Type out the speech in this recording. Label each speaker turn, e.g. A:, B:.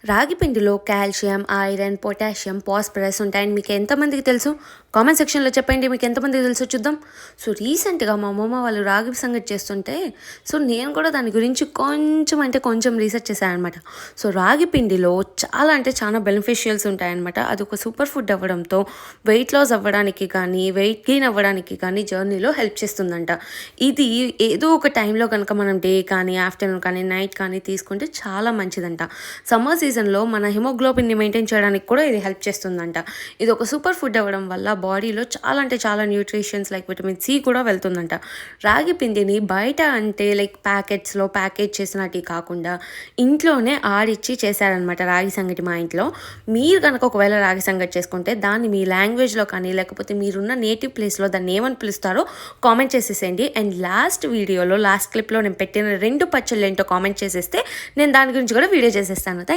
A: రాగి పిండిలో calcium, iron, potassium, phosphorus ఉంటాయని మీకు ఎంతమందికి తెలుసు? కామెంట్ సెక్షన్‌లో చెప్పండి. మీకు ఎంతమందికి తెలుసో చూద్దాం. రీసెంట్‌గా మా అమ్మమ్మ వాళ్ళు రాగి సంగటి చేస్తుంటే, నేను కూడా దాని గురించి కొంచెం అంటే కొంచెం రీసెర్చ్ చేశాననమాట. రాగి పిండిలో చాలా అంటే చాలా బెనిఫిషియల్స్ ఉంటాయన్నమాట. అదొక సూపర్ ఫుడ్ అవ్వడంతో వెయిట్ లాస్ అవ్వడానికి కానీ, వెయిట్ గెయిన్ అవ్వడానికి కానీ జర్నీలో హెల్ప్ చేస్తుందంట. ఇది ఏదో ఒక టైంలో కనుక మనం డే కానీ, ఆఫ్టర్‌నూన్ కానీ, నైట్ కానీ తీసుకుంటే చాలా మంచిదంట. సమ్మర్ సీజన్లో మన హిమోగ్లోబిన్ని మెయింటైన్ చేయడానికి కూడా ఇది హెల్ప్ చేస్తుందంట. ఇది ఒక సూపర్ ఫుడ్ అవ్వడం వల్ల బాడీలో చాలా అంటే చాలా న్యూట్రిషన్స్ లైక్ విటమిన్ సి కూడా వెళ్తుందంట. రాగి పిండిని బయట అంటే లైక్ ప్యాకెట్స్లో ప్యాకేజ్ చేసినట్టు కాకుండా ఇంట్లోనే ఆడిచ్చి చేశారనమాట రాగి సంగటి మా ఇంట్లో. మీరు కనుక ఒకవేళ రాగి సంగటి చేసుకుంటే దాన్ని మీ లాంగ్వేజ్లో కానీ లేకపోతే మీరున్న నేటివ్ ప్లేస్లో దాన్ని ఏమని పిలుస్తారో కామెంట్ చేసేసేయండి. అండ్ లాస్ట్ వీడియోలో లాస్ట్ క్లిప్లో నేను పెట్టిన 2 పచ్చళ్ళు ఏంటో కామెంట్ చేసేస్తే నేను దాని గురించి కూడా వీడియో చేసేస్తాను. థ్యాంక్